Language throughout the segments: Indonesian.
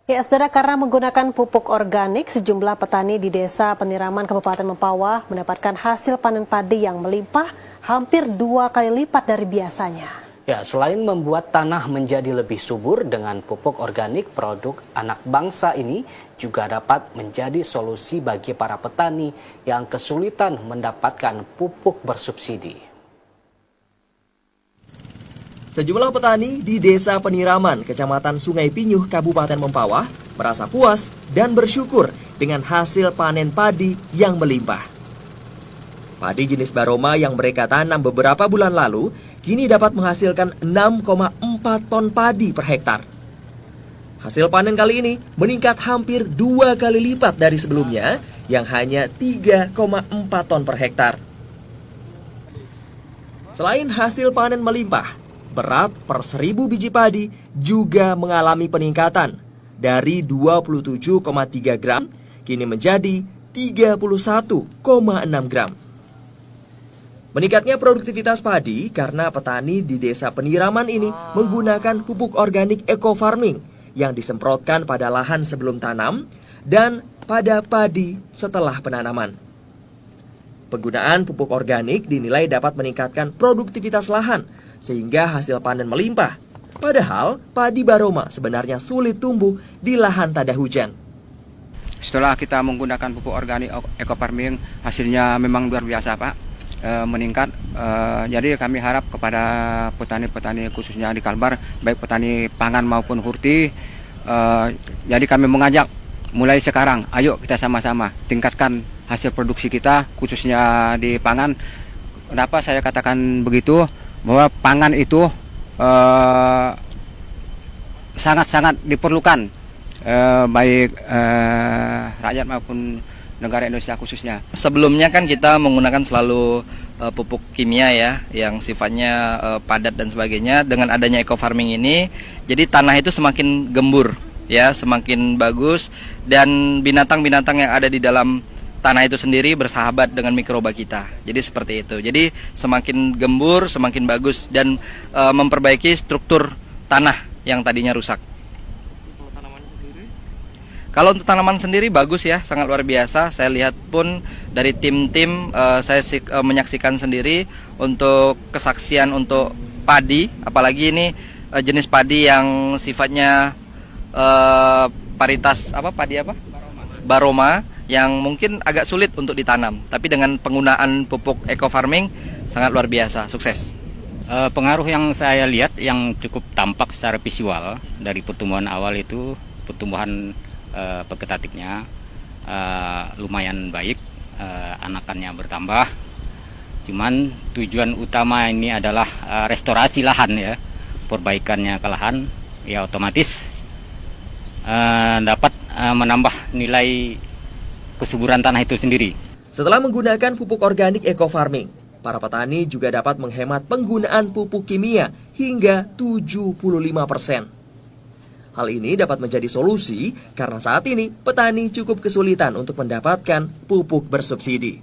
Ya, saudara, karena menggunakan pupuk organik, sejumlah petani di Desa Peniraman, Kabupaten Mempawah mendapatkan hasil panen padi yang melimpah hampir 2 kali lipat dari biasanya. Ya, selain membuat tanah menjadi lebih subur dengan pupuk organik, produk anak bangsa ini juga dapat menjadi solusi bagi para petani yang kesulitan mendapatkan pupuk bersubsidi. Sejumlah petani di Desa Peniraman, Kecamatan Sungai Pinyuh, Kabupaten Mempawah, merasa puas dan bersyukur dengan hasil panen padi yang melimpah. Padi jenis Baroma yang mereka tanam beberapa bulan lalu, kini dapat menghasilkan 6,4 ton padi per hektar. Hasil panen kali ini meningkat hampir 2 kali lipat dari sebelumnya, yang hanya 3,4 ton per hektar. Selain hasil panen melimpah, berat per 1.000 biji padi juga mengalami peningkatan dari 27,3 gram kini menjadi 31,6 gram. Meningkatnya produktivitas padi karena petani di Desa Peniraman ini menggunakan pupuk organik eco farming yang disemprotkan pada lahan sebelum tanam dan pada padi setelah penanaman. Penggunaan pupuk organik dinilai dapat meningkatkan produktivitas lahan sehingga hasil panen melimpah. Padahal padi Baroma sebenarnya sulit tumbuh di lahan tak ada hujan. Setelah kita menggunakan pupuk organik eco farming, hasilnya memang luar biasa, Pak. Meningkat. Jadi kami harap kepada petani-petani khususnya di Kalbar, baik petani pangan maupun hurti, jadi kami mengajak mulai sekarang, ayo kita sama-sama tingkatkan hasil produksi kita khususnya di pangan. Kenapa saya katakan begitu? Bahwa pangan itu sangat-sangat diperlukan baik rakyat maupun negara Indonesia khususnya. Sebelumnya kan kita menggunakan selalu pupuk kimia ya, yang sifatnya padat dan sebagainya. Dengan adanya eco farming ini, jadi tanah itu semakin gembur ya, semakin bagus, dan binatang-binatang yang ada di dalam tanah itu sendiri bersahabat dengan mikroba kita. Jadi seperti itu. Jadi semakin gembur, semakin bagus, dan memperbaiki struktur tanah yang tadinya rusak. Kalau untuk tanaman sendiri bagus ya, sangat luar biasa. Saya lihat pun dari tim-tim, saya menyaksikan sendiri untuk kesaksian untuk padi, apalagi ini jenis padi yang sifatnya paritas padi Baroma, yang mungkin agak sulit untuk ditanam, tapi dengan penggunaan pupuk eco farming sangat luar biasa, sukses. Pengaruh yang saya lihat yang cukup tampak secara visual dari pertumbuhan awal itu, pertumbuhan vegetatifnya lumayan baik, anakannya bertambah. Cuman tujuan utama ini adalah restorasi lahan ya, perbaikannya ke lahan, ya otomatis dapat menambah nilai kesuburan tanah itu sendiri. Setelah menggunakan pupuk organik eco farming, para petani juga dapat menghemat penggunaan pupuk kimia hingga 75%. Hal ini dapat menjadi solusi karena saat ini petani cukup kesulitan untuk mendapatkan pupuk bersubsidi.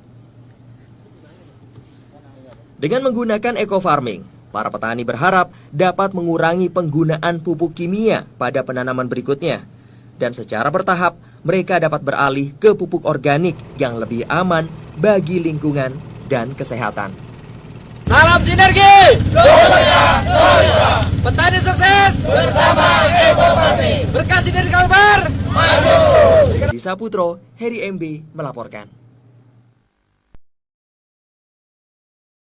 Dengan menggunakan eco farming, para petani berharap dapat mengurangi penggunaan pupuk kimia pada penanaman berikutnya. Dan secara bertahap, mereka dapat beralih ke pupuk organik yang lebih aman bagi lingkungan dan kesehatan. Salam sinergi! Petani sukses! Bersama Eco Farming! Berkah dari Kalbar! Maju! Di Saputro, Heri MB melaporkan.